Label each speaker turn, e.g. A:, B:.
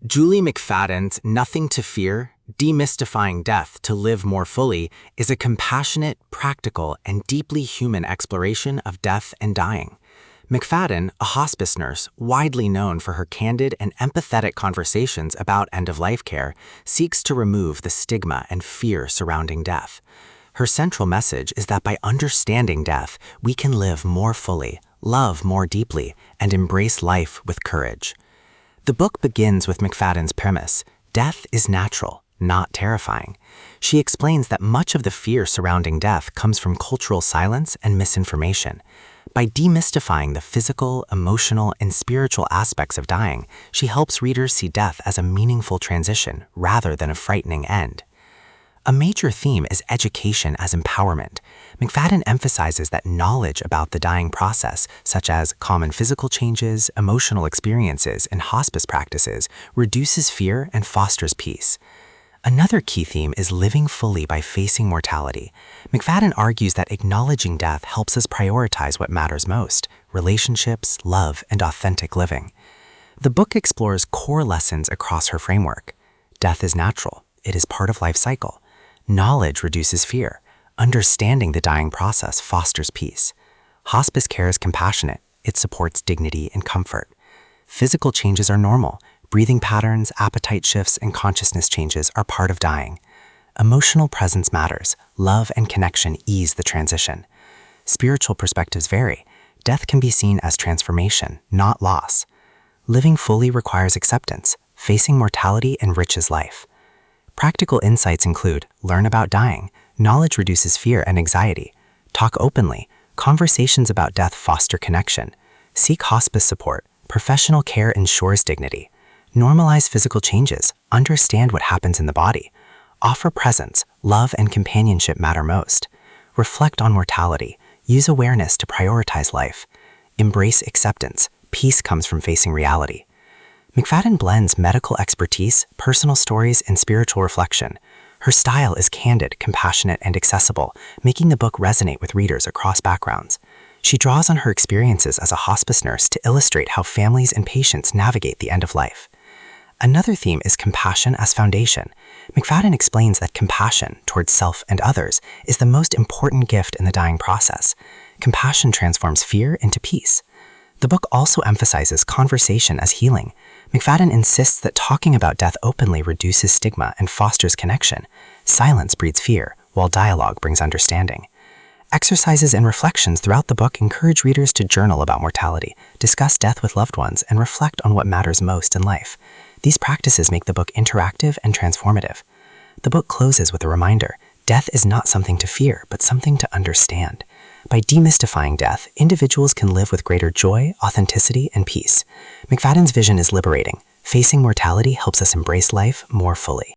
A: Julie McFadden's Nothing to Fear, Demystifying Death to Live More Fully is a compassionate, practical, and deeply human exploration of death and dying. McFadden, a hospice nurse widely known for her candid and empathetic conversations about end-of-life care, seeks to remove the stigma and fear surrounding death. Her central message is that by understanding death, we can live more fully, love more deeply, and embrace life with courage. The book begins with McFadden's premise: death is natural, not terrifying. She explains that much of the fear surrounding death comes from cultural silence and misinformation. By demystifying the physical, emotional, and spiritual aspects of dying, she helps readers see death as a meaningful transition rather than a frightening end. A major theme is education as empowerment. McFadden emphasizes that knowledge about the dying process, such as common physical changes, emotional experiences, and hospice practices, reduces fear and fosters peace. Another key theme is living fully by facing mortality. McFadden argues that acknowledging death helps us prioritize what matters most: relationships, love, and authentic living. The book explores core lessons across her framework. Death is natural. It is part of life's cycle. Knowledge reduces fear. Understanding the dying process fosters peace. Hospice care is compassionate. It supports dignity and comfort. Physical changes are normal. Breathing patterns, appetite shifts, and consciousness changes are part of dying. Emotional presence matters. Love and connection ease the transition. Spiritual perspectives vary. Death can be seen as transformation, not loss. Living fully requires acceptance. Facing mortality enriches life. Practical insights include: learn about dying. Knowledge reduces fear and anxiety. Talk openly. Conversations about death foster connection. Seek hospice support. Professional care ensures dignity. Normalize physical changes. Understand what happens in the body. Offer presence. Love and companionship matter most. Reflect on mortality. Use awareness to prioritize life. Embrace acceptance. Peace comes from facing reality. McFadden blends medical expertise, personal stories, and spiritual reflection. Her style is candid, compassionate, and accessible, making the book resonate with readers across backgrounds. She draws on her experiences as a hospice nurse to illustrate how families and patients navigate the end of life. Another theme is compassion as foundation. McFadden explains that compassion towards self and others is the most important gift in the dying process. Compassion transforms fear into peace. The book also emphasizes conversation as healing. McFadden insists that talking about death openly reduces stigma and fosters connection. Silence breeds fear, while dialogue brings understanding. Exercises and reflections throughout the book encourage readers to journal about mortality, discuss death with loved ones, and reflect on what matters most in life. These practices make the book interactive and transformative. The book closes with a reminder: death is not something to fear, but something to understand. By demystifying death, individuals can live with greater joy, authenticity, and peace. McFadden's vision is liberating. Facing mortality helps us embrace life more fully.